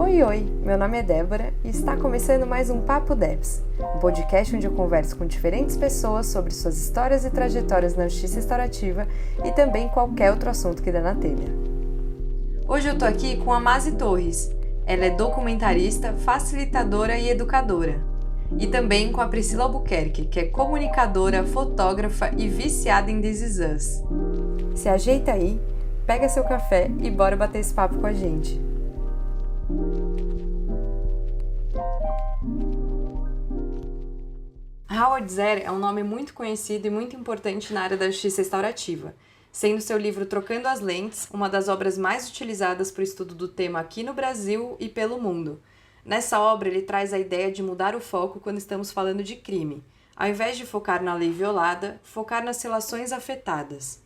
Oi, meu nome é Débora e está começando mais um Papo Debs, um podcast onde eu converso com diferentes pessoas sobre suas histórias e trajetórias na justiça restaurativa e também qualquer outro assunto que dá na telha. Hoje eu tô aqui com a Mazi Torres. Ela é documentarista, facilitadora e educadora. E também com a Priscila Albuquerque, que é comunicadora, fotógrafa e viciada em This Is Us. Se ajeita aí, pega seu café e bora bater esse papo com a gente. Howard Zehr é um nome muito conhecido e muito importante na área da justiça restaurativa, sendo seu livro Trocando as Lentes uma das obras mais utilizadas para o estudo do tema aqui no Brasil e pelo mundo. Nessa obra, ele traz a ideia de mudar o foco quando estamos falando de crime. Ao invés de focar na lei violada, focar nas relações afetadas.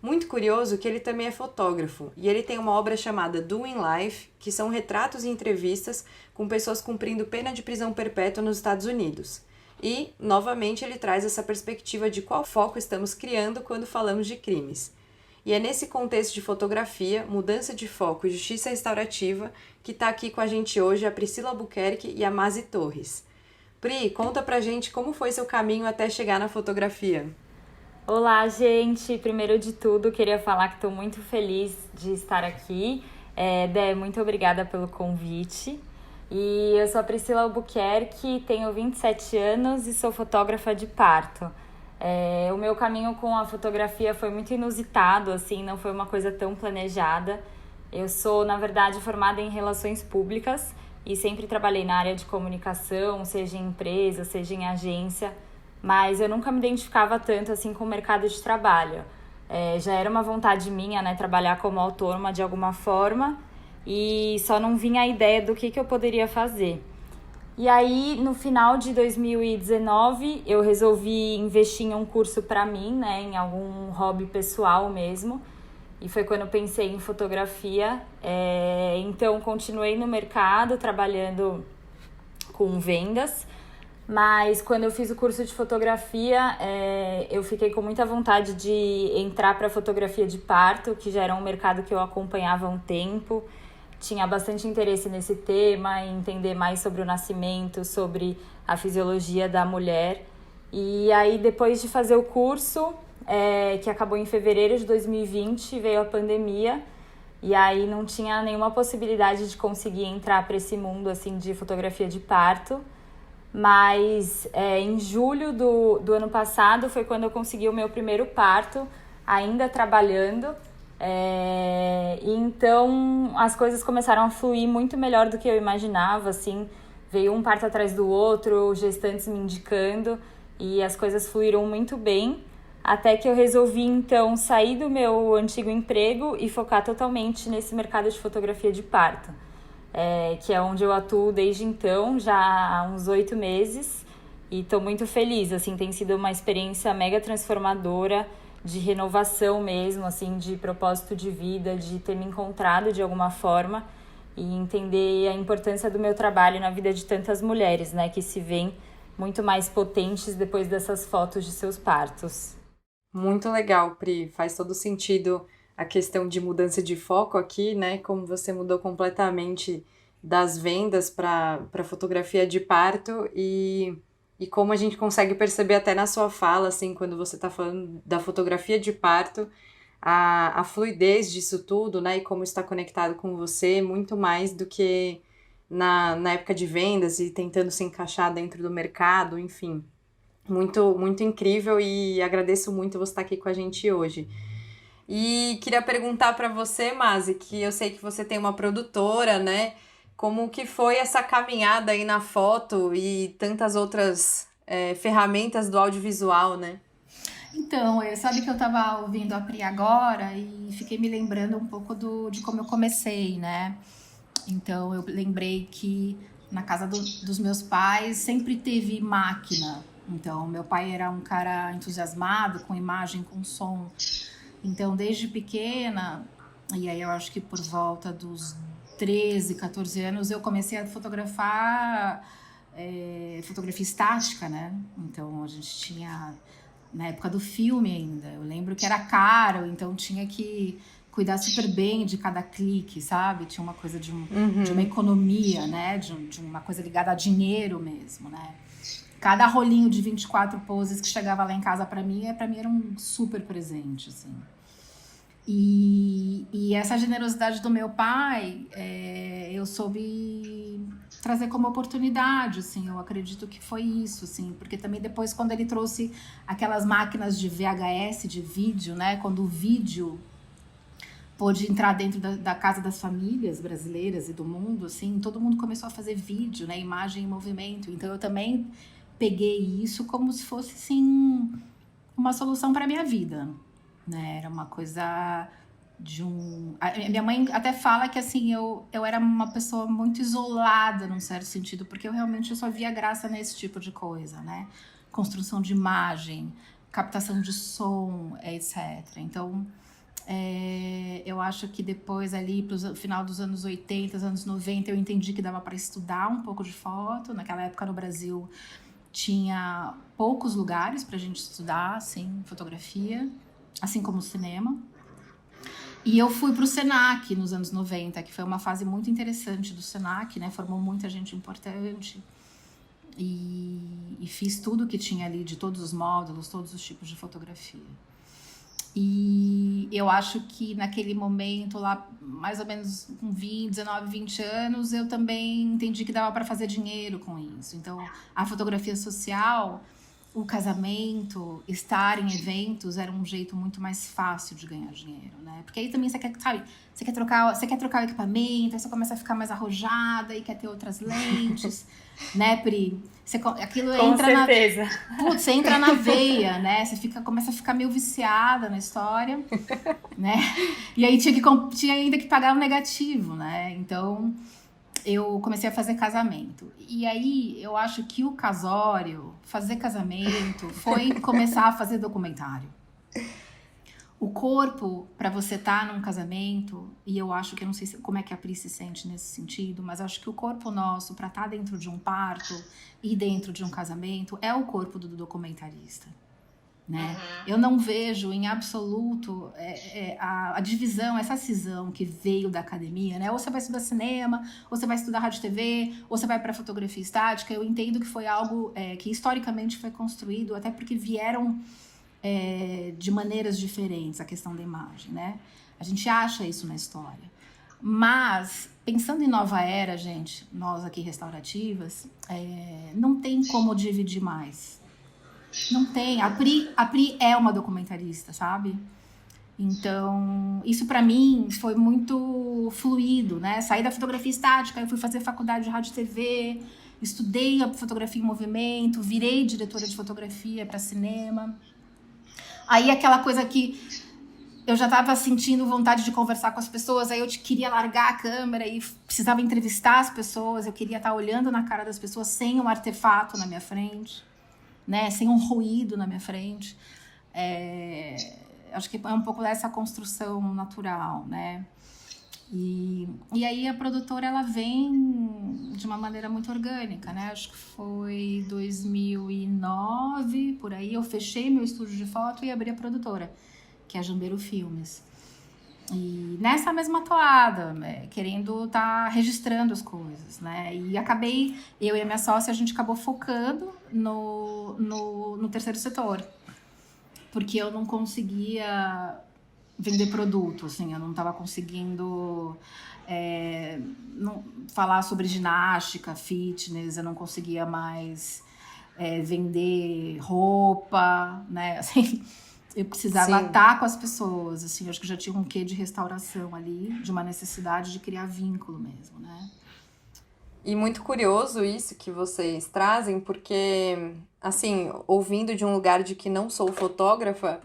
Muito curioso que ele também é fotógrafo, e ele tem uma obra chamada Doing Life, que são retratos e entrevistas com pessoas cumprindo pena de prisão perpétua nos Estados Unidos. E, novamente, ele traz essa perspectiva de qual foco estamos criando quando falamos de crimes. E é nesse contexto de fotografia, mudança de foco e justiça restaurativa que está aqui com a gente hoje a Priscila Albuquerque e a Mazi Torres. Pri, conta pra gente como foi seu caminho até chegar na fotografia. Olá, gente! Primeiro de tudo, queria falar que estou muito feliz de estar aqui. Dé, muito obrigada pelo convite. E eu sou a Priscila Albuquerque, tenho 27 anos e sou fotógrafa de parto. O meu caminho com a fotografia foi muito inusitado, assim, não foi uma coisa tão planejada. Eu sou, na verdade, formada em relações públicas e sempre trabalhei na área de comunicação, seja em empresa, seja em agência, mas eu nunca me identificava tanto assim com o mercado de trabalho. Já era uma vontade minha, né, trabalhar como autônoma de alguma forma e só não vinha a ideia do que eu poderia fazer. E aí, no final de 2019, eu resolvi investir em um curso para mim, né, em algum hobby pessoal mesmo. E foi quando eu pensei em fotografia. Então, continuei no mercado, trabalhando com vendas. Mas quando eu fiz o curso de fotografia, eu fiquei com muita vontade de entrar para a fotografia de parto, que já era um mercado que eu acompanhava há um tempo. Tinha bastante interesse nesse tema, em entender mais sobre o nascimento, sobre a fisiologia da mulher. E aí, depois de fazer o curso, que acabou em fevereiro de 2020, veio a pandemia. E aí não tinha nenhuma possibilidade de conseguir entrar para esse mundo assim, de fotografia de parto. Mas em julho do ano passado foi quando eu consegui o meu primeiro parto, ainda trabalhando. E então as coisas começaram a fluir muito melhor do que eu imaginava, assim, veio um parto atrás do outro, gestantes me indicando e as coisas fluíram muito bem, até que eu resolvi então sair do meu antigo emprego e focar totalmente nesse mercado de fotografia de parto, que é onde eu atuo desde então, já há uns 8 meses, e estou muito feliz, assim, tem sido uma experiência mega transformadora, de renovação mesmo, assim, de propósito de vida, de ter me encontrado de alguma forma e entender a importância do meu trabalho na vida de tantas mulheres, né, que se veem muito mais potentes depois dessas fotos de seus partos. Muito legal, Pri. Faz todo sentido a questão de mudança de foco aqui, né, como você mudou completamente das vendas para fotografia de parto e como a gente consegue perceber até na sua fala, assim, quando você está falando da fotografia de parto, a fluidez disso tudo, né, e como está conectado com você, muito mais do que na época de vendas e tentando se encaixar dentro do mercado, enfim. Muito, muito incrível e agradeço muito você estar aqui com a gente hoje. E queria perguntar para você, Mazi, que eu sei que você tem uma produtora, né? Como que foi essa caminhada aí na foto e tantas outras ferramentas do audiovisual, né? Então, sabe que eu estava ouvindo a Pri agora e fiquei me lembrando um pouco de como eu comecei, né? Então, eu lembrei que na casa dos meus pais sempre teve máquina. Então, meu pai era um cara entusiasmado com imagem, com som. Então, desde pequena, e aí eu acho que por volta dos 13, 14 anos, eu comecei a fotografar fotografia estática, né? Então, a gente tinha, na época do filme ainda, eu lembro que era caro, então tinha que cuidar super bem de cada clique, sabe? Tinha uma coisa de uma economia, né? De uma coisa ligada a dinheiro mesmo, né? Cada rolinho de 24 poses que chegava lá em casa pra mim era um super presente, assim. E essa generosidade do meu pai, eu soube trazer como oportunidade, assim, eu acredito que foi isso, assim, porque também depois quando ele trouxe aquelas máquinas de VHS, de vídeo, né, quando o vídeo pôde entrar dentro da casa das famílias brasileiras e do mundo, assim, todo mundo começou a fazer vídeo, né, imagem em movimento, então eu também peguei isso como se fosse, assim, uma solução para minha vida, né, era uma coisa minha mãe até fala que, assim, eu era uma pessoa muito isolada, num certo sentido, porque eu só via graça nesse tipo de coisa, né, construção de imagem, captação de som, etc. Então, eu acho que depois ali, pro final dos anos 80, anos 90, eu entendi que dava para estudar um pouco de foto. Naquela época no Brasil tinha poucos lugares pra gente estudar, assim, fotografia, assim como o cinema. E eu fui pro Senac nos anos 90, que foi uma fase muito interessante do Senac, né? Formou muita gente importante. E fiz tudo que tinha ali, de todos os módulos, todos os tipos de fotografia. E eu acho que naquele momento lá, mais ou menos com 19, 20 anos, eu também entendi que dava para fazer dinheiro com isso. Então, a fotografia social, o casamento, estar em eventos era um jeito muito mais fácil de ganhar dinheiro, né? Porque aí também você quer, sabe, você quer trocar o equipamento, aí você começa a ficar mais arrojada e quer ter outras lentes, né, Pri? Aquilo Com entra certeza. Putz, você entra na veia, né? Você começa a ficar meio viciada na história, né? E aí tinha ainda que pagar o negativo, né? Então, eu comecei a fazer casamento. E aí, eu acho que o casório, fazer casamento, foi começar a fazer documentário. O corpo, para você estar num casamento, e eu acho que, eu não sei como é que a Pri se sente nesse sentido, mas acho que o corpo nosso, para estar dentro de um parto e dentro de um casamento, é o corpo do documentarista, né? Eu não vejo em absoluto a divisão, essa cisão que veio da academia, né? Ou você vai estudar cinema, ou você vai estudar rádio e TV, ou você vai para fotografia estática. Eu entendo que foi algo que historicamente foi construído, até porque vieram de maneiras diferentes a questão da imagem, né? A gente acha isso na história. Mas, pensando em nova era, gente, nós aqui restaurativas, não tem como dividir mais. Não tem. A Pri é uma documentarista, sabe? Então, isso pra mim foi muito fluido, né? Saí da fotografia estática, eu fui fazer faculdade de rádio e TV, estudei a fotografia em movimento, virei diretora de fotografia para cinema. Aí aquela coisa que eu já estava sentindo vontade de conversar com as pessoas, aí eu queria largar a câmera e precisava entrevistar as pessoas, eu queria estar olhando na cara das pessoas sem um artefato na minha frente, né? Sem um ruído na minha frente. Acho que é um pouco dessa construção natural, né? E aí a produtora, ela vem de uma maneira muito orgânica, né? Acho que foi 2009, por aí, eu fechei meu estúdio de foto e abri a produtora, que é a Jambeiro Filmes. E nessa mesma toada, querendo estar registrando as coisas, né? E acabei, eu e a minha sócia, a gente acabou focando no terceiro setor, porque eu não conseguia vender produto, assim, eu não estava conseguindo falar sobre ginástica, fitness, eu não conseguia mais vender roupa, né, assim, eu precisava estar com as pessoas, assim, eu acho que já tinha um quê de restauração ali, de uma necessidade de criar vínculo mesmo, né. E muito curioso isso que vocês trazem, porque, assim, ouvindo de um lugar de que não sou fotógrafa,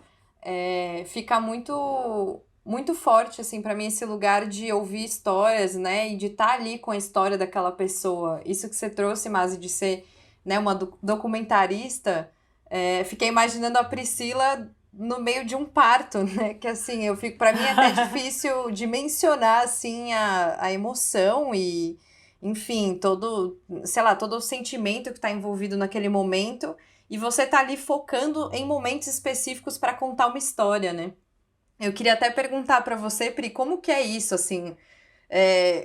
fica muito, muito forte, assim, para mim, esse lugar de ouvir histórias, né, e de estar ali com a história daquela pessoa. Isso que você trouxe, Masi, de ser, né, uma documentarista, fiquei imaginando a Priscila no meio de um parto, né, que, assim, para mim é até difícil dimensionar, assim, a emoção e, enfim, todo o sentimento que está envolvido naquele momento. E você tá ali focando em momentos específicos para contar uma história, né? Eu queria até perguntar para você, Pri, como que é isso, assim?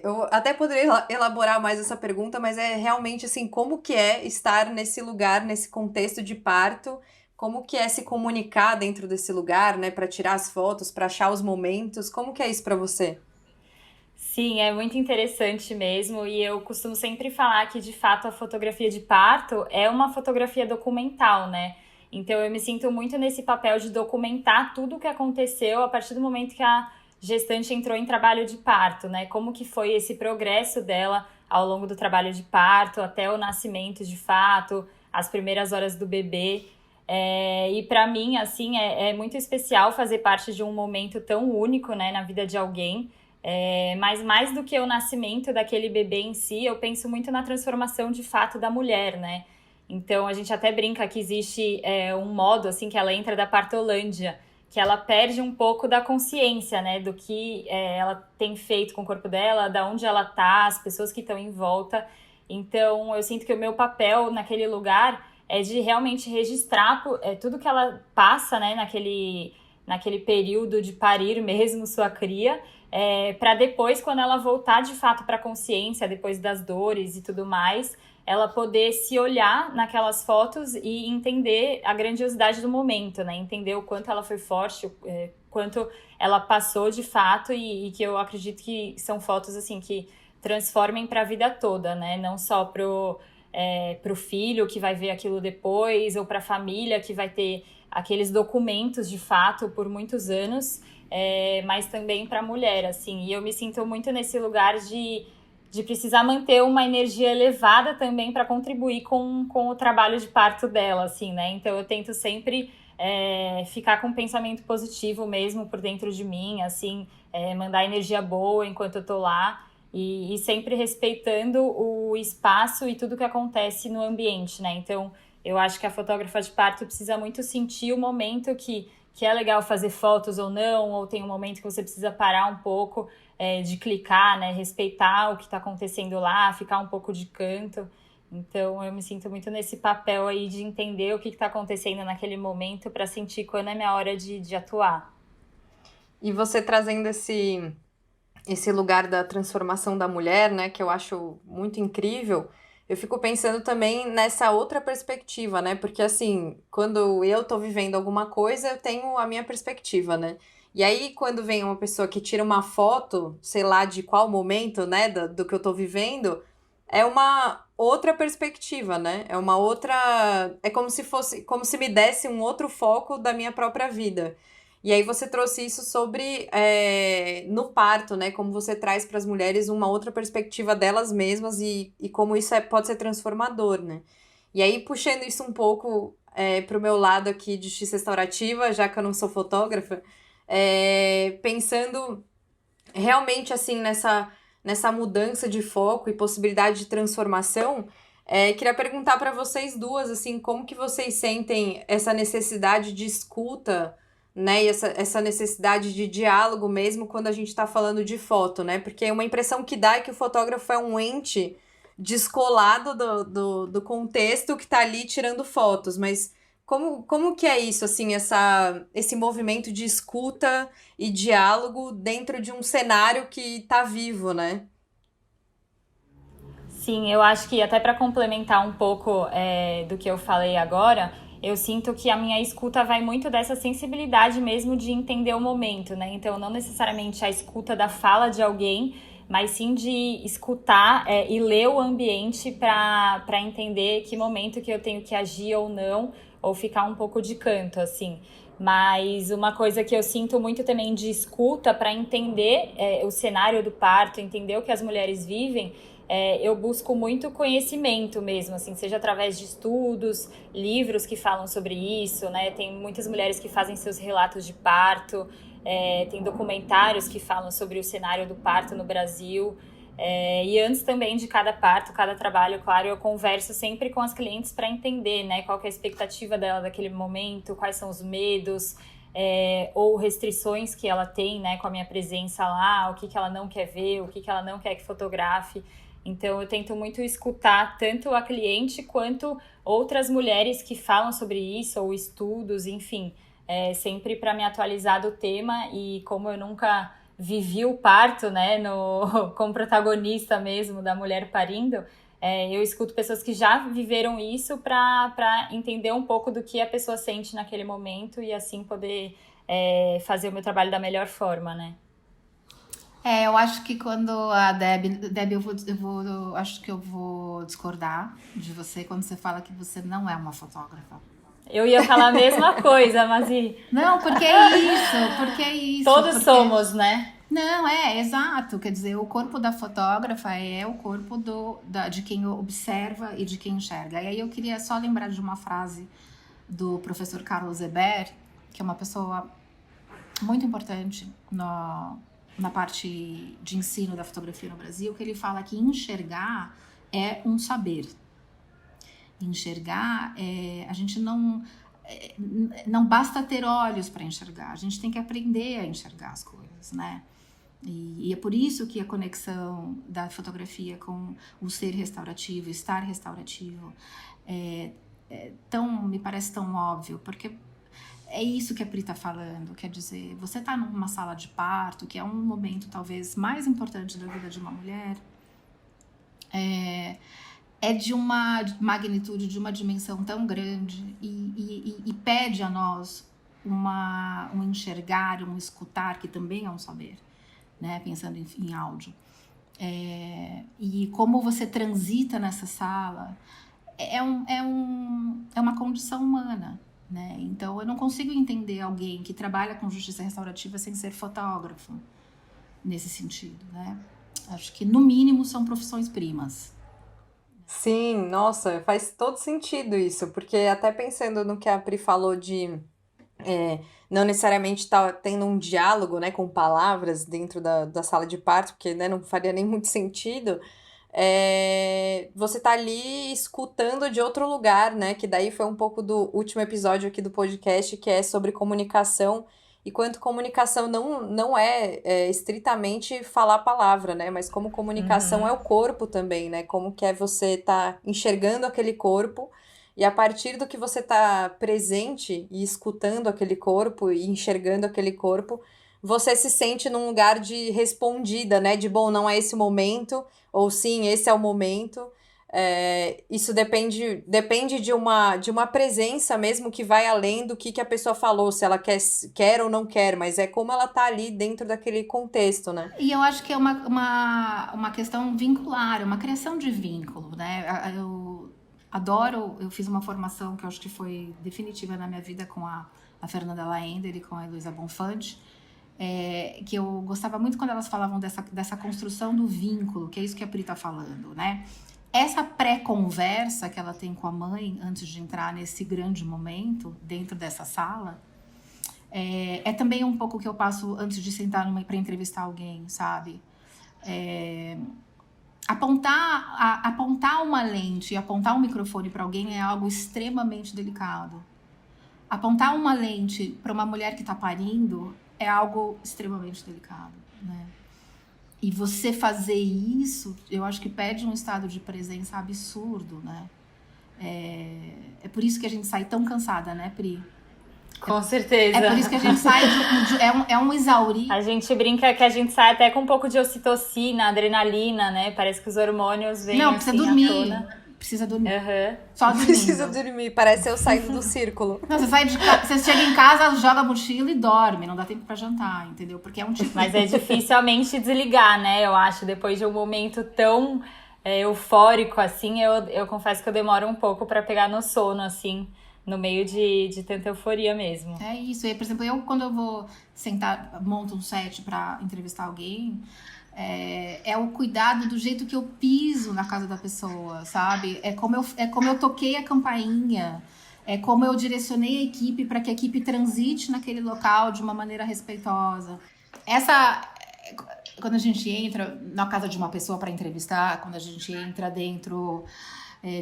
Eu até poderia elaborar mais essa pergunta, mas é realmente assim, como que é estar nesse lugar, nesse contexto de parto? Como que é se comunicar dentro desse lugar, né, para tirar as fotos, para achar os momentos? Como que é isso para você? Sim, é muito interessante mesmo, e eu costumo sempre falar que, de fato, a fotografia de parto é uma fotografia documental, né? Então eu me sinto muito nesse papel de documentar tudo o que aconteceu a partir do momento que a gestante entrou em trabalho de parto, né? Como que foi esse progresso dela ao longo do trabalho de parto, até o nascimento de fato, as primeiras horas do bebê. E para mim, assim, é muito especial fazer parte de um momento tão único, né, na vida de alguém. Mas mais do que o nascimento daquele bebê em si, eu penso muito na transformação de fato da mulher, né? Então a gente até brinca que existe um modo assim que ela entra da partolândia, que ela perde um pouco da consciência, né? Do que ela tem feito com o corpo dela, da onde ela tá, as pessoas que estão em volta. Então eu sinto que o meu papel naquele lugar é de realmente registrar tudo que ela passa, né? Naquele período de parir mesmo sua cria, para depois, quando ela voltar de fato para a consciência, depois das dores e tudo mais, ela poder se olhar naquelas fotos e entender a grandiosidade do momento, né? Entender o quanto ela foi forte, quanto ela passou de fato, e que eu acredito que são fotos assim que transformem para a vida toda, né? Não só pro filho que vai ver aquilo depois, ou para a família que vai ter aqueles documentos de fato por muitos anos, mas também para a mulher, assim. E eu me sinto muito nesse lugar de precisar manter uma energia elevada também para contribuir com o trabalho de parto dela, assim, né? Então eu tento sempre ficar com um pensamento positivo mesmo por dentro de mim, assim, mandar energia boa enquanto eu tô lá, e sempre respeitando o espaço e tudo que acontece no ambiente, né? Então eu acho que a fotógrafa de parto precisa muito sentir o momento que é legal fazer fotos ou não, ou tem um momento que você precisa parar um pouco, de clicar, né? Respeitar o que está acontecendo lá, ficar um pouco de canto. Então eu me sinto muito nesse papel aí de entender o que está acontecendo naquele momento para sentir quando é minha hora de atuar. E você trazendo esse lugar da transformação da mulher, né, que eu acho muito incrível, eu fico pensando também nessa outra perspectiva, né? Porque assim, quando eu tô vivendo alguma coisa, eu tenho a minha perspectiva, né? E aí, quando vem uma pessoa que tira uma foto, sei lá de qual momento, né, do que eu tô vivendo, é uma outra perspectiva, né? É uma outra. É como se fosse, como se me desse um outro foco da minha própria vida. E aí você trouxe isso sobre no parto, né? Como você traz para as mulheres uma outra perspectiva delas mesmas e como isso pode ser transformador, né? E aí, puxando isso um pouco para o meu lado aqui de justiça restaurativa, já que eu não sou fotógrafa, pensando realmente assim nessa mudança de foco e possibilidade de transformação, queria perguntar para vocês duas assim, como que vocês sentem essa necessidade de escuta, né, e essa necessidade de diálogo mesmo quando a gente está falando de foto, né? Porque uma impressão que dá é que o fotógrafo é um ente descolado do contexto que está ali tirando fotos, mas como que é isso, assim, esse movimento de escuta e diálogo dentro de um cenário que tá vivo, né? Sim, eu acho que até para complementar um pouco do que eu falei agora, eu sinto que a minha escuta vai muito dessa sensibilidade mesmo de entender o momento, né? Então, não necessariamente a escuta da fala de alguém, mas sim de escutar e ler o ambiente para entender que momento que eu tenho que agir ou não, ou ficar um pouco de canto, assim. Mas uma coisa que eu sinto muito também de escuta para entender o cenário do parto, entender o que as mulheres vivem, eu busco muito conhecimento mesmo, assim, seja através de estudos, livros que falam sobre isso, né? Tem muitas mulheres que fazem seus relatos de parto, tem documentários que falam sobre o cenário do parto no Brasil. E antes também de cada parto, cada trabalho, claro, eu converso sempre com as clientes para entender, né, qual que é a expectativa dela daquele momento, quais são os medos, ou restrições que ela tem, né, com a minha presença lá, o que ela não quer ver, o que ela não quer que fotografe. Então eu tento muito escutar tanto a cliente quanto outras mulheres que falam sobre isso, ou estudos, enfim, sempre para me atualizar do tema, e como eu nunca vivi o parto, né, como protagonista mesmo da mulher parindo, eu escuto pessoas que já viveram isso para entender um pouco do que a pessoa sente naquele momento e assim poder fazer o meu trabalho da melhor forma, né? Eu acho que quando a Deb, acho que eu vou discordar de você quando você fala que você não é uma fotógrafa. Eu ia falar a mesma coisa, mas Não, porque é isso. Todos somos, né? Não, exato. Quer dizer, o corpo da fotógrafa é o corpo de quem observa e de quem enxerga. E aí eu queria só lembrar de uma frase do professor Carlos Eber, que é uma pessoa muito importante na parte de ensino da fotografia no Brasil, que ele fala que enxergar é um saber. Enxergar, a gente não basta ter olhos para enxergar, a gente tem que aprender a enxergar as coisas, né? E é por isso que a conexão da fotografia com o ser restaurativo, estar restaurativo, me parece tão óbvio, porque é isso que a Pri está falando, quer dizer, você está numa sala de parto, que é um momento talvez mais importante da vida de uma mulher, de uma magnitude, de uma dimensão tão grande e pede a nós um enxergar, um escutar, que também é um saber, né? Pensando em áudio. E como você transita nessa sala é uma condição humana, né? Então eu não consigo entender alguém que trabalha com justiça restaurativa sem ser fotógrafo nesse sentido, né? Acho que no mínimo são profissões primas. Sim, nossa, faz todo sentido isso, porque até pensando no que a Pri falou de não necessariamente tá tendo um diálogo, né, com palavras dentro da sala de parto, porque, né, não faria nem muito sentido, você tá ali escutando de outro lugar, né, que daí foi um pouco do último episódio aqui do podcast, que é sobre comunicação, e quanto comunicação não é estritamente falar a palavra, né, mas como comunicação é o corpo também, né, como que é você tá enxergando aquele corpo, e a partir do que você tá presente e escutando aquele corpo e enxergando aquele corpo, você se sente num lugar de respondida, né? De, bom, não é esse o momento, ou sim, esse é o momento. Isso depende de uma presença mesmo que vai além do que a pessoa falou, se ela quer ou não quer, mas é como ela tá ali dentro daquele contexto, né? E eu acho que é uma questão vincular, uma criação de vínculo, né? Eu fiz uma formação que eu acho que foi definitiva na minha vida com a Fernanda Laender e com a Heloísa Bonfante, que eu gostava muito quando elas falavam dessa construção do vínculo, que é isso que a Pri tá falando, né? Essa pré-conversa que ela tem com a mãe antes de entrar nesse grande momento dentro dessa sala, é também um pouco o que eu passo antes de sentar para entrevistar alguém, sabe? Apontar uma lente e apontar um microfone para alguém é algo extremamente delicado. Apontar uma lente para uma mulher que está parindo é algo extremamente delicado, né? E você fazer isso, eu acho que pede um estado de presença absurdo, né? É por isso que a gente sai tão cansada, né, Pri? Com certeza. É por isso que a gente sai é um exaurir. A gente brinca que a gente sai até com um pouco de ocitocina, adrenalina, né? Parece que os hormônios vêm. Não, precisa dormir. Precisa dormir. Só dormindo. Precisa dormir, parece eu saindo do círculo. Não, você chega em casa, joga a mochila e dorme, não dá tempo pra jantar, entendeu? Porque é um tipo. Mas é difícil a mente desligar, né? Eu acho, depois de um momento tão eufórico assim, eu confesso que eu demoro um pouco pra pegar no sono, assim, no meio de tanta euforia mesmo. É isso. E, por exemplo, quando eu vou sentar, monto um set pra entrevistar alguém, é o cuidado do jeito que eu piso na casa da pessoa, sabe? É como eu toquei a campainha, é como eu direcionei a equipe para que a equipe transite naquele local de uma maneira respeitosa. Quando a gente entra na casa de uma pessoa para entrevistar, quando a gente entra dentro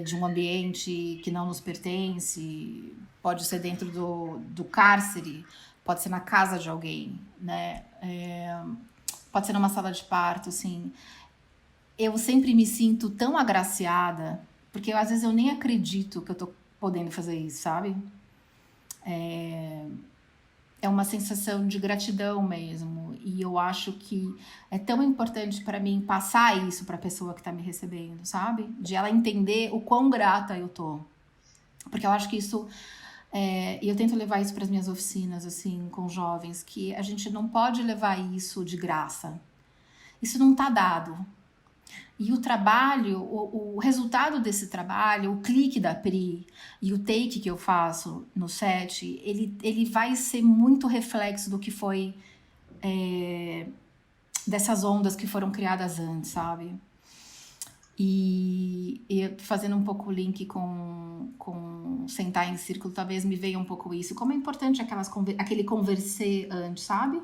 de um ambiente que não nos pertence, pode ser dentro do cárcere, pode ser na casa de alguém, né? Pode ser numa sala de parto, assim. Eu sempre me sinto tão agraciada, porque às vezes eu nem acredito que eu tô podendo fazer isso, sabe? é uma sensação de gratidão mesmo. E eu acho que é tão importante para mim passar isso para a pessoa que está me recebendo, sabe? De ela entender o quão grata eu tô. Porque eu acho que isso... E eu tento levar isso para as minhas oficinas, assim, com jovens, que a gente não pode levar isso de graça. Isso não tá dado. E o trabalho, o resultado desse trabalho, o clique da Pri e o take que eu faço no set, ele vai ser muito reflexo do que foi dessas ondas que foram criadas antes, sabe? E fazendo um pouco o link com sentar em círculo, talvez me veja um pouco isso. Como é importante aquele conversar antes, sabe?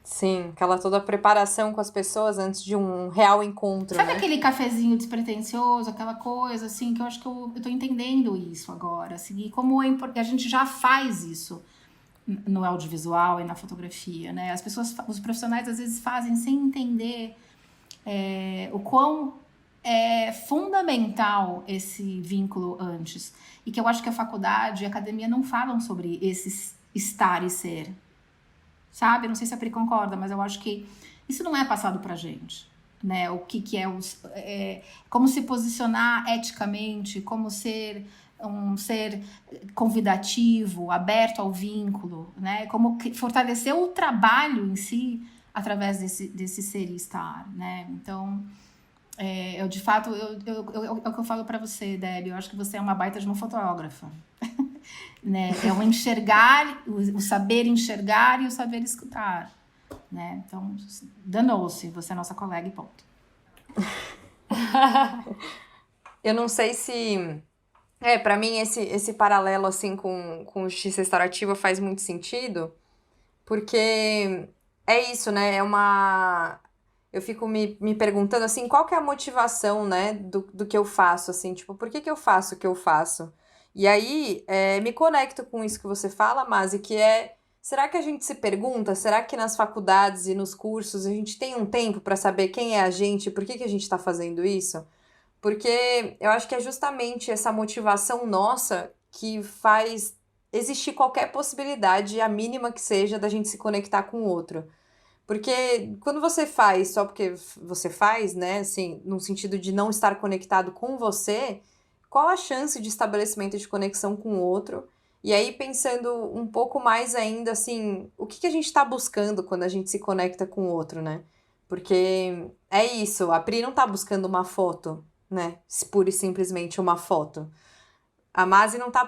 Sim, aquela toda preparação com as pessoas antes de um real encontro, Sabe né? aquele cafezinho despretensioso, aquela coisa, assim, que eu acho que eu tô entendendo isso agora, assim, e como é importante, a gente já faz isso no audiovisual e na fotografia, né? As pessoas, os profissionais, às vezes fazem sem entender o quão é fundamental esse vínculo antes. E que eu acho que a faculdade e a academia não falam sobre esse estar e ser. Sabe? Não sei se a Pri concorda, mas eu acho que isso não é passado pra gente. Né? O que é como se posicionar eticamente, como ser um ser convidativo, aberto ao vínculo, né? Como fortalecer o trabalho em si através desse ser e estar, né? Então, eu de fato, é o que eu falo pra você, Debbie, eu acho que você é uma baita de uma fotógrafa. Né? É o enxergar, o saber enxergar e o saber escutar, né? Então, danou-se, você é nossa colega e ponto. Eu não sei se... pra mim esse paralelo, assim, com justiça restaurativa faz muito sentido, porque é isso, né? Eu fico me perguntando, assim, qual que é a motivação, né, do que eu faço, assim, tipo, por que eu faço o que eu faço? E aí, me conecto com isso que você fala, Masi, que será que a gente se pergunta, será que nas faculdades e nos cursos a gente tem um tempo para saber quem é a gente, por que a gente está fazendo isso? Porque eu acho que é justamente essa motivação nossa que faz existir qualquer possibilidade, a mínima que seja, da gente se conectar com o outro. Porque quando você faz só porque você faz, né, assim, no sentido de não estar conectado com você, qual a chance de estabelecimento de conexão com o outro? E aí, pensando um pouco mais ainda, assim, o que a gente está buscando quando a gente se conecta com o outro, né? Porque é isso, a Pri não tá buscando uma foto, né? Pura e simplesmente uma foto. A Masi não tá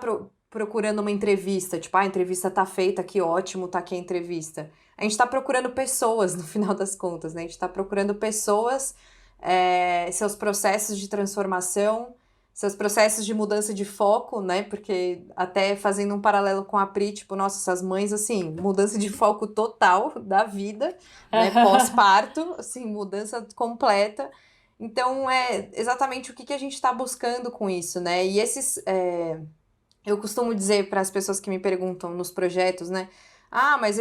procurando uma entrevista, tipo, a entrevista tá feita, que ótimo, tá aqui a entrevista. A gente tá procurando pessoas, no final das contas, né? A gente tá procurando pessoas, seus processos de transformação, seus processos de mudança de foco, né? Porque até fazendo um paralelo com a Pri, tipo, nossa, essas mães, assim, mudança de foco total da vida, né? Pós-parto, assim, mudança completa. Então, é exatamente o que a gente está buscando com isso, né? E eu costumo dizer para as pessoas que me perguntam nos projetos, né? Ah, mas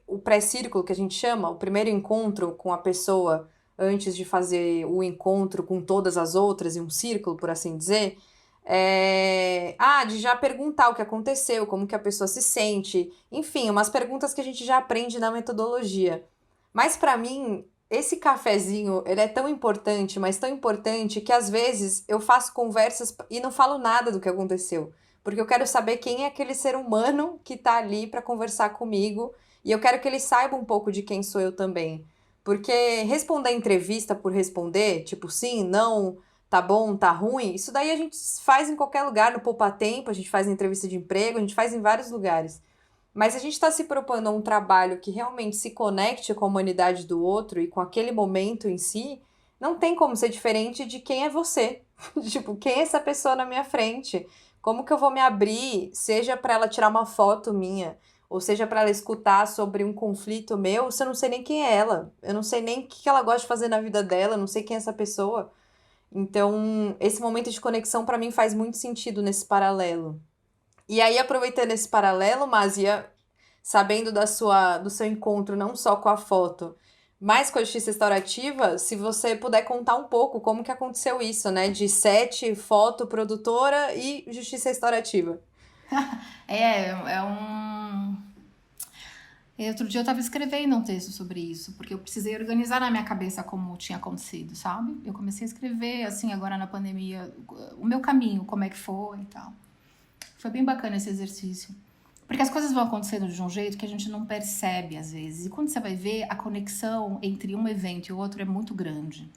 o pré-círculo que a gente chama, o primeiro encontro com a pessoa antes de fazer o encontro com todas as outras, em um círculo, por assim dizer, de já perguntar o que aconteceu, como que a pessoa se sente, enfim, umas perguntas que a gente já aprende na metodologia. Mas para mim, esse cafezinho, ele é tão importante, mas tão importante que às vezes eu faço conversas e não falo nada do que aconteceu. Porque eu quero saber quem é aquele ser humano que tá ali para conversar comigo e eu quero que ele saiba um pouco de quem sou eu também. Porque responder entrevista por responder, tipo sim, não, tá bom, tá ruim, isso daí a gente faz em qualquer lugar, no Poupa Tempo, a gente faz em entrevista de emprego, a gente faz em vários lugares. Mas se a gente está se propondo a um trabalho que realmente se conecte com a humanidade do outro e com aquele momento em si, não tem como ser diferente de quem é você. Tipo, quem é essa pessoa na minha frente? Como que eu vou me abrir, seja para ela tirar uma foto minha, ou seja para ela escutar sobre um conflito meu, se eu não sei nem quem é ela. Eu não sei nem o que ela gosta de fazer na vida dela, eu não sei quem é essa pessoa. Então, esse momento de conexão para mim faz muito sentido nesse paralelo. E aí, aproveitando esse paralelo, Mazia, sabendo do seu encontro não só com a foto, mas com a justiça restaurativa, se você puder contar um pouco como que aconteceu isso, né? De set, foto, produtora e justiça restaurativa. E outro dia eu estava escrevendo um texto sobre isso, porque eu precisei organizar na minha cabeça como tinha acontecido, sabe? Eu comecei a escrever, assim, agora na pandemia, o meu caminho, como é que foi e tal. Foi bem bacana esse exercício. Porque as coisas vão acontecendo de um jeito que a gente não percebe, às vezes. E quando você vai ver, a conexão entre um evento e o outro é muito grande,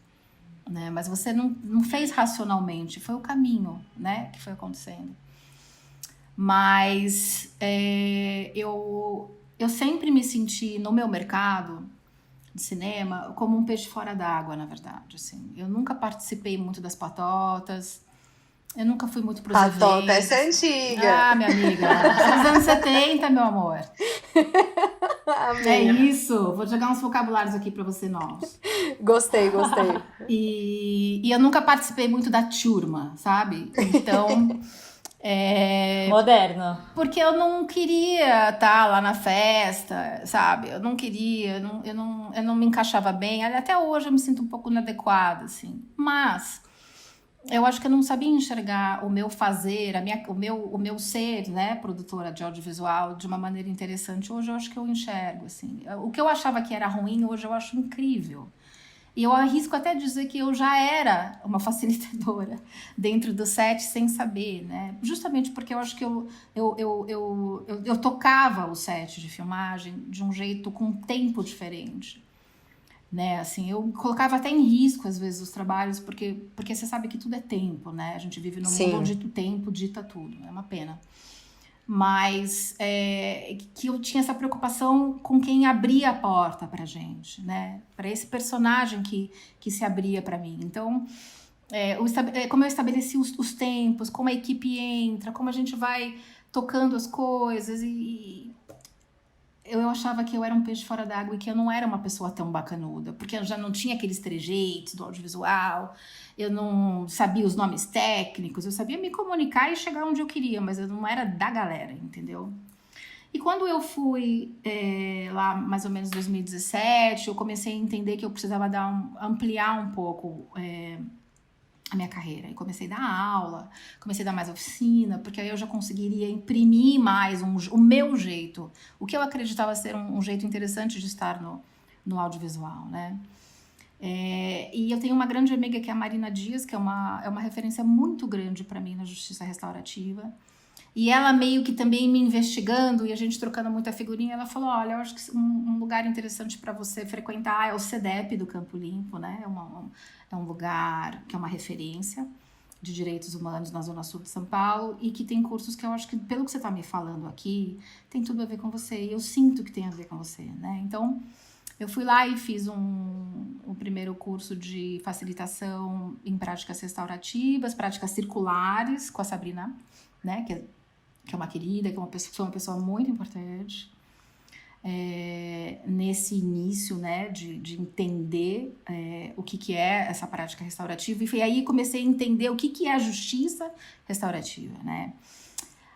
né? Mas você não fez racionalmente, foi o caminho, né, que foi acontecendo. Mas eu sempre me senti, no meu mercado de cinema, como um peixe fora d'água, na verdade, assim. Eu nunca participei muito das patotas, eu nunca fui muito pros Patota, eventos. essa é antiga. Ah, minha amiga, são os anos 70, meu amor. É Amei. isso, vou jogar uns vocabulários aqui pra você novos. Gostei. E eu nunca participei muito da turma, sabe? Então, Moderno. porque eu não queria estar lá na festa, sabe? Eu não queria, eu não me encaixava bem. Até hoje eu me sinto um pouco inadequada, assim. Mas eu acho que eu não sabia enxergar o meu fazer, o meu ser, né, produtora de audiovisual, de uma maneira interessante. Hoje eu acho que eu enxergo, assim. O que eu achava que era ruim, hoje eu acho incrível. E eu arrisco até dizer que eu já era uma facilitadora dentro do set sem saber, né? Justamente porque eu acho que eu tocava o set de filmagem de um jeito com um tempo diferente, né? Assim, eu colocava até em risco às vezes os trabalhos, porque você sabe que tudo é tempo, né? A gente vive num Sim. mundo onde o tempo dita tudo, é uma pena. Mas que eu tinha essa preocupação com quem abria a porta pra gente, né? Para esse personagem que se abria para mim. Então, como eu estabeleci os tempos, como a equipe entra, como a gente vai tocando as coisas, e eu achava que eu era um peixe fora d'água e que eu não era uma pessoa tão bacanuda, porque eu já não tinha aqueles trejeitos do audiovisual, eu não sabia os nomes técnicos, eu sabia me comunicar e chegar onde eu queria, mas eu não era da galera, entendeu? E quando eu fui lá mais ou menos em 2017, eu comecei a entender que eu precisava ampliar um pouco a minha carreira. E comecei a dar aula, comecei a dar mais oficina, porque aí eu já conseguiria imprimir mais o meu jeito, o que eu acreditava ser um jeito interessante de estar no audiovisual, né? E eu tenho uma grande amiga que é a Marina Dias, que é uma referência muito grande para mim na justiça restaurativa. E ela meio que também me investigando e a gente trocando muita figurinha, ela falou, olha, eu acho que um lugar interessante para você frequentar é o CEDEP do Campo Limpo, né? É um lugar que é uma referência de direitos humanos na Zona Sul de São Paulo e que tem cursos que eu acho que, pelo que você está me falando aqui, tem tudo a ver com você. E eu sinto que tem a ver com você, né? Então, eu fui lá e fiz o primeiro curso de facilitação em práticas restaurativas, práticas circulares com a Sabrina, né? Que é uma querida, que foi uma pessoa muito importante nesse início, né, de entender o que é essa prática restaurativa. E foi aí que comecei a entender o que é a justiça restaurativa, né?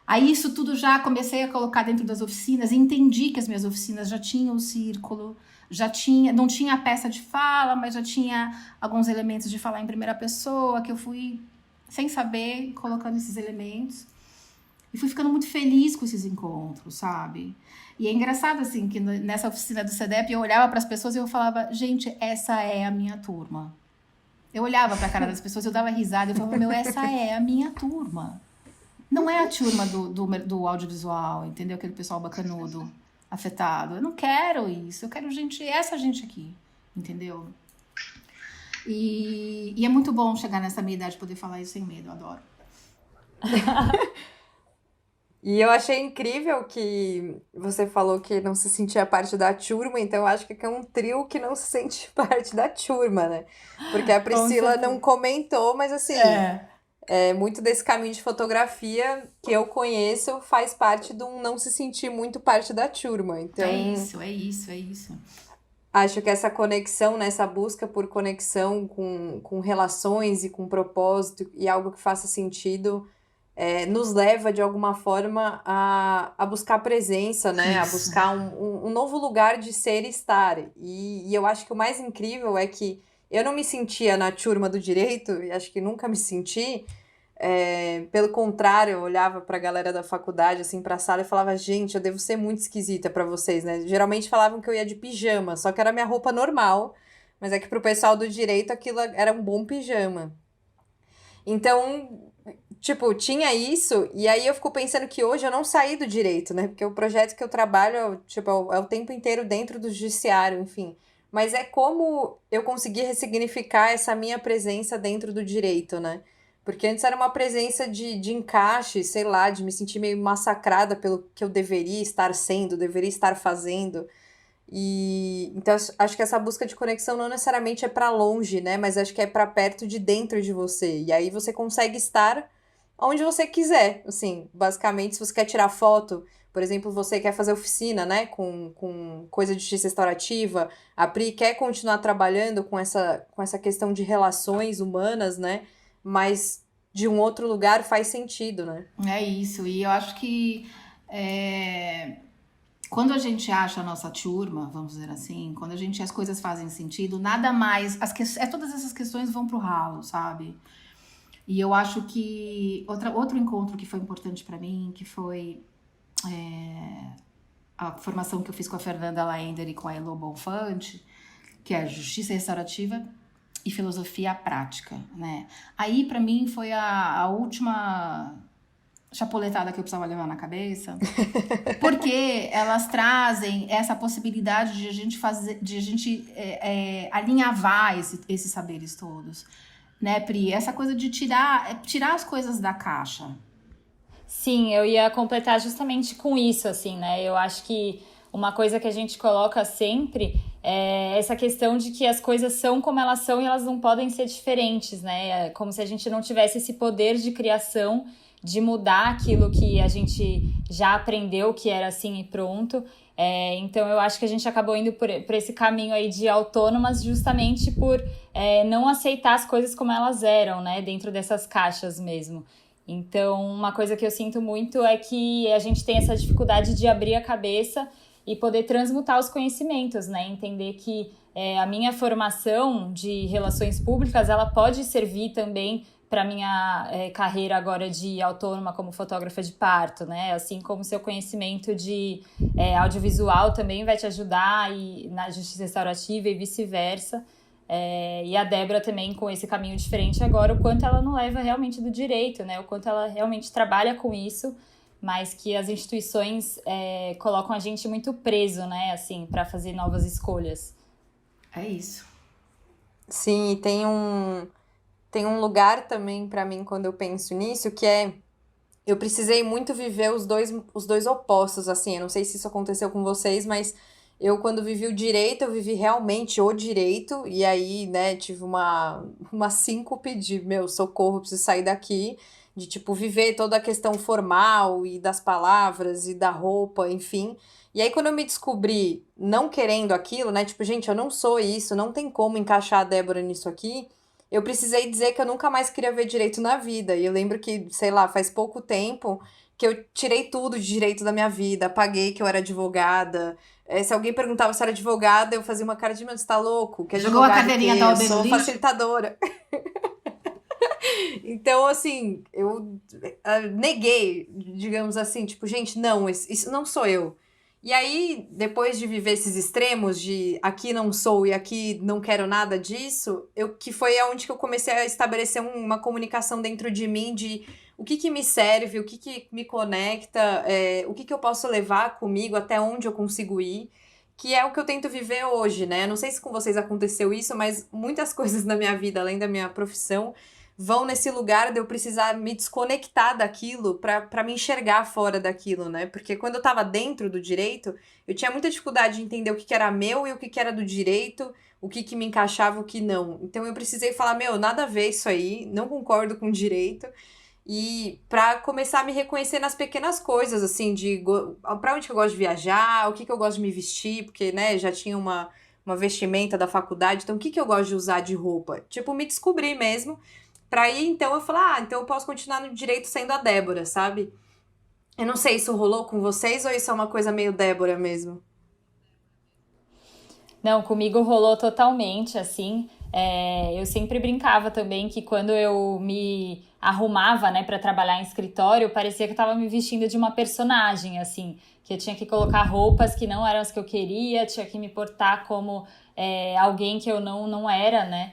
Aí isso tudo já comecei a colocar dentro das oficinas, e entendi que as minhas oficinas já tinham o círculo, não tinha a peça de fala, mas já tinha alguns elementos de falar em primeira pessoa, que eu fui, sem saber, colocando esses elementos. E fui ficando muito feliz com esses encontros, sabe? E é engraçado, assim, que nessa oficina do CEDEP eu olhava para as pessoas e eu falava, gente, essa é a minha turma. Eu olhava para a cara das pessoas, eu dava risada e eu falava, meu, essa é a minha turma. Não é a turma do audiovisual, entendeu? Aquele pessoal bacanudo, afetado. Eu não quero isso, eu quero essa gente aqui, entendeu? E é muito bom chegar nessa minha idade e poder falar isso sem medo, eu adoro. E eu achei incrível que você falou que não se sentia parte da turma, então eu acho que é um trio que não se sente parte da turma, né? Porque a Priscila não comentou, mas assim, muito desse caminho de fotografia que eu conheço faz parte de um não se sentir muito parte da turma. Então, É isso. acho que essa conexão, né, essa busca por conexão com relações e com propósito e algo que faça sentido nos leva, de alguma forma, a buscar presença, né? A buscar um novo lugar de ser e estar. E eu acho que o mais incrível é que eu não me sentia na turma do direito, e acho que nunca me senti, Pelo contrário, eu olhava pra galera da faculdade, assim, pra sala e falava, gente, eu devo ser muito esquisita pra vocês, né? Geralmente falavam que eu ia de pijama, só que era minha roupa normal, mas é que pro pessoal do direito aquilo era um bom pijama. Então, tipo, tinha isso, e aí eu fico pensando que hoje eu não saí do direito, né? Porque o projeto que eu trabalho, tipo, é o tempo inteiro dentro do judiciário, enfim. Mas é como eu consegui ressignificar essa minha presença dentro do direito, né? Porque antes era uma presença de encaixe, sei lá, de me sentir meio massacrada pelo que eu deveria estar sendo, deveria estar fazendo. E então acho que essa busca de conexão não necessariamente é para longe, né? Mas acho que é para perto de dentro de você. E aí você consegue estar onde você quiser. Assim, basicamente, se você quer tirar foto, por exemplo, você quer fazer oficina, né? Com coisa de justiça restaurativa, a Pri quer continuar trabalhando com essa questão de relações humanas, né? Mas de um outro lugar faz sentido, né? É isso, e eu acho que é, quando a gente acha a nossa turma, vamos dizer assim, quando as coisas fazem sentido, nada mais, todas essas questões vão pro ralo, sabe? E eu acho que outro encontro que foi importante para mim, que foi a formação que eu fiz com a Fernanda Laender e com a Elo Bonfante, que é Justiça Restaurativa e Filosofia Prática, né? Aí, para mim, foi a última chapuletada que eu precisava levar na cabeça, porque elas trazem essa possibilidade de a gente fazer, de a gente alinhavar esses saberes todos, né, Pri? Essa coisa de tirar as coisas da caixa. Sim, eu ia completar justamente com isso, assim, né? Eu acho que uma coisa que a gente coloca sempre é essa questão de que as coisas são como elas são e elas não podem ser diferentes, né? É como se a gente não tivesse esse poder de criação, de mudar aquilo que a gente já aprendeu que era assim e pronto. Então eu acho que a gente acabou indo por esse caminho aí de autônomas justamente por não aceitar as coisas como elas eram, né? Dentro dessas caixas mesmo. Então, uma coisa que eu sinto muito é que a gente tem essa dificuldade de abrir a cabeça e poder transmutar os conhecimentos, né? Entender que a minha formação de relações públicas, ela pode servir também para a minha carreira agora de autônoma como fotógrafa de parto, né? Assim como seu conhecimento de audiovisual também vai te ajudar na justiça restaurativa e vice-versa. E a Débora também com esse caminho diferente agora, o quanto ela não leva realmente do direito, né? O quanto ela realmente trabalha com isso, mas que as instituições colocam a gente muito preso, né? Assim, para fazer novas escolhas. É isso. Sim, e tem um lugar também pra mim quando eu penso nisso, que eu precisei muito viver os dois opostos, assim, eu não sei se isso aconteceu com vocês, mas eu quando vivi o direito, eu vivi realmente o direito, e aí, né, tive uma síncope de, meu, socorro, preciso sair daqui, de, tipo, viver toda a questão formal e das palavras e da roupa, enfim. E aí, quando eu me descobri não querendo aquilo, né, tipo, gente, eu não sou isso, não tem como encaixar a Débora nisso aqui, eu precisei dizer que eu nunca mais queria ver direito na vida. E eu lembro que, sei lá, faz pouco tempo que eu tirei tudo de direito da minha vida, apaguei que eu era advogada. Se alguém perguntava se era advogada, eu fazia uma cara de, mano, você tá louco? Que Jogou a advogado cadeirinha que da eu OAB no sou lixo? facilitadora. Então, assim, eu neguei, digamos assim, tipo, gente, não, isso não sou eu. E aí, depois de viver esses extremos de aqui não sou e aqui não quero nada disso, que foi aonde que eu comecei a estabelecer uma comunicação dentro de mim de o que me serve, o que me conecta, o que eu posso levar comigo, até onde eu consigo ir, que é o que eu tento viver hoje, né? Não sei se com vocês aconteceu isso, mas muitas coisas na minha vida, além da minha profissão, vão nesse lugar de eu precisar me desconectar daquilo pra me enxergar fora daquilo, né? Porque quando eu tava dentro do direito, eu tinha muita dificuldade de entender o que era meu e o que era do direito, o que me encaixava e o que não. Então eu precisei falar, meu, nada a ver isso aí, não concordo com o direito. E pra começar a me reconhecer nas pequenas coisas, assim, pra onde que eu gosto de viajar, o que eu gosto de me vestir, porque, né, já tinha uma vestimenta da faculdade, então o que eu gosto de usar de roupa? Tipo, me descobrir mesmo. Pra aí, então, eu falar, então eu posso continuar no direito sendo a Débora, sabe? Eu não sei se isso rolou com vocês ou isso é uma coisa meio Débora mesmo. Não, comigo rolou totalmente, assim. eu sempre brincava também que quando eu me arrumava, né, para trabalhar em escritório, parecia que eu tava me vestindo de uma personagem, assim, que eu tinha que colocar roupas que não eram as que eu queria, tinha que me portar como alguém que eu não era, né?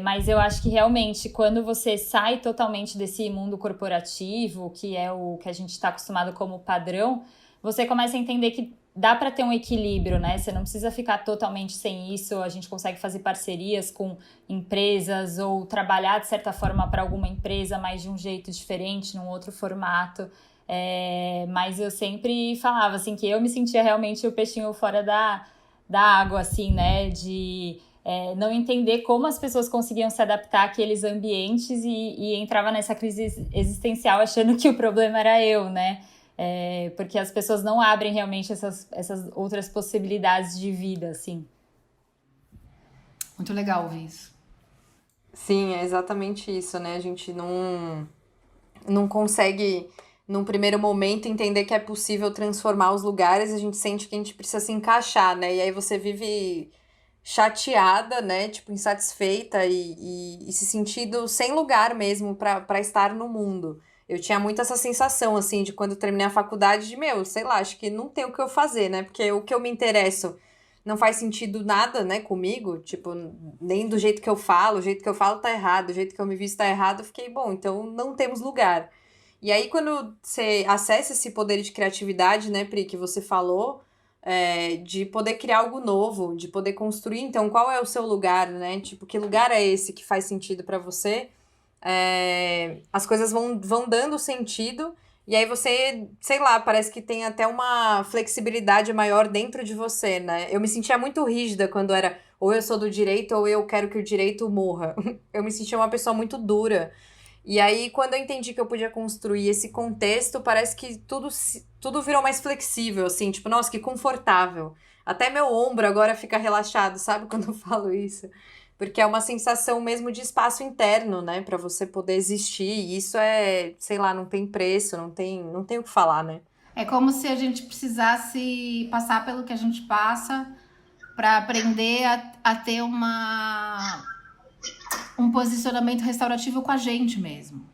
Mas eu acho que realmente quando você sai totalmente desse mundo corporativo, que é o que a gente está acostumado como padrão, você começa a entender que dá para ter um equilíbrio, né? Você não precisa ficar totalmente sem isso, a gente consegue fazer parcerias com empresas ou trabalhar de certa forma para alguma empresa, mas de um jeito diferente, num outro formato. Mas eu sempre falava assim que eu me sentia realmente o peixinho fora da água, assim, né? De não entender como as pessoas conseguiam se adaptar àqueles ambientes e entrava nessa crise existencial achando que o problema era eu, né? Porque as pessoas não abrem realmente essas outras possibilidades de vida, assim. Muito legal ouvir isso. Sim, é exatamente isso, né? A gente não consegue, num primeiro momento, entender que é possível transformar os lugares, a gente sente que a gente precisa se encaixar, né? E aí você vive chateada, né? Tipo, insatisfeita e se sentindo sem lugar mesmo para estar no mundo. Eu tinha muito essa sensação, assim, de quando eu terminei a faculdade, de, sei lá, acho que não tem o que eu fazer, né? Porque o que eu me interesso não faz sentido nada, né, comigo, tipo, nem do jeito que eu falo, o jeito que eu falo tá errado, o jeito que eu me visto tá errado, eu fiquei, bom, então não temos lugar. E aí, quando você acessa esse poder de criatividade, né, Pri, que você falou, de poder criar algo novo, de poder construir, então, qual é o seu lugar, né? Tipo, que lugar é esse que faz sentido pra você? As coisas vão dando sentido, e aí você, sei lá, parece que tem até uma flexibilidade maior dentro de você, né? Eu me sentia muito rígida quando era ou eu sou do direito ou eu quero que o direito morra. Eu me sentia uma pessoa muito dura. E aí, quando eu entendi que eu podia construir esse contexto, parece que tudo virou mais flexível, assim, tipo, nossa, que confortável. Até meu ombro agora fica relaxado, sabe, quando eu falo isso? Porque é uma sensação mesmo de espaço interno, né, pra você poder existir. E isso sei lá, não tem preço, não tem o que falar, né? É como se a gente precisasse passar pelo que a gente passa para aprender a ter um posicionamento restaurativo com a gente mesmo.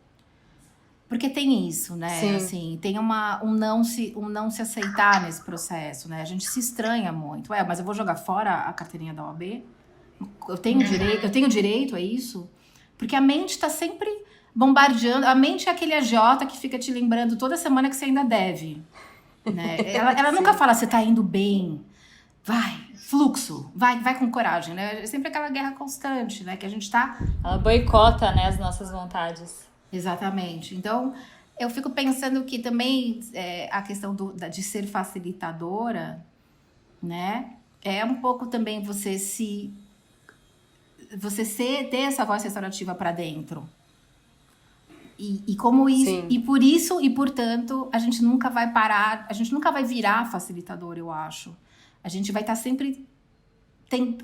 Porque tem isso, né? Sim. Assim, tem um não se aceitar nesse processo, né? A gente se estranha muito. Mas eu vou jogar fora a carteirinha da OAB? Eu tenho direito a isso? Porque a mente tá sempre bombardeando. A mente é aquele agiota que fica te lembrando toda semana que você ainda deve. Né? Ela nunca fala, você tá indo bem. Vai, fluxo, vai com coragem, né? É sempre aquela guerra constante, né? Que a gente tá... Ela boicota, né, as nossas vontades. Exatamente. Então, eu fico pensando que também a questão de ser facilitadora, né? É um pouco também você ter essa voz restaurativa para dentro. E como isso, Sim. E por isso, e portanto, a gente nunca vai parar, a gente nunca vai virar facilitador, eu acho. A gente vai estar sempre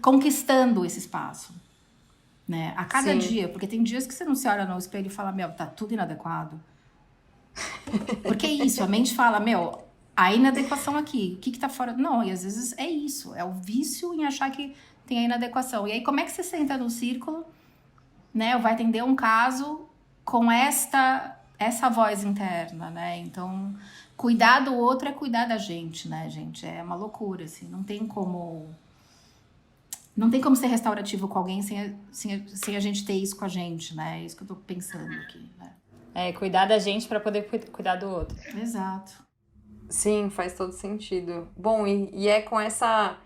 conquistando esse espaço, né? A cada Sim. dia, porque tem dias que você não se olha no espelho e fala, tá tudo inadequado. Porque é isso, a mente fala, a inadequação aqui, o que tá fora? Não, e às vezes é isso, é o vício em achar que tem a inadequação. E aí, como é que você senta no círculo, né? Ou vai atender um caso com essa voz interna, né? Então, cuidar do outro é cuidar da gente, né, gente? É uma loucura, assim. Não tem como ser restaurativo com alguém sem a gente ter isso com a gente, né? É isso que eu tô pensando aqui, né? Cuidar da gente para poder cuidar do outro. Exato. Sim, faz todo sentido. Bom, e é com essa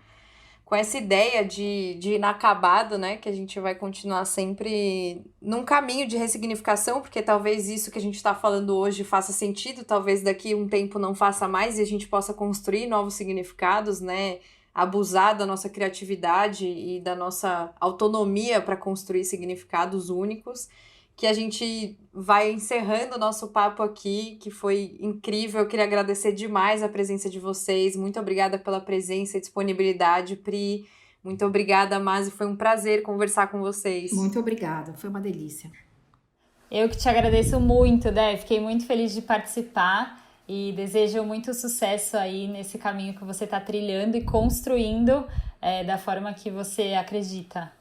ideia de inacabado, né, que a gente vai continuar sempre num caminho de ressignificação, porque talvez isso que a gente está falando hoje faça sentido, talvez daqui um tempo não faça mais e a gente possa construir novos significados, né, abusar da nossa criatividade e da nossa autonomia para construir significados únicos, que a gente vai encerrando o nosso papo aqui, que foi incrível. Eu queria agradecer demais a presença de vocês. Muito obrigada pela presença e disponibilidade, Pri. Muito obrigada, Masi. Foi um prazer conversar com vocês. Muito obrigada. Foi uma delícia. Eu que te agradeço muito, Dé. Fiquei muito feliz de participar e desejo muito sucesso aí nesse caminho que você está trilhando e construindo da forma que você acredita.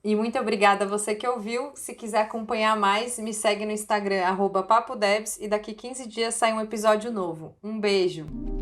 E muito obrigada a você que ouviu. Se quiser acompanhar mais, me segue no Instagram, @papodebs, e daqui 15 dias sai um episódio novo. Um beijo!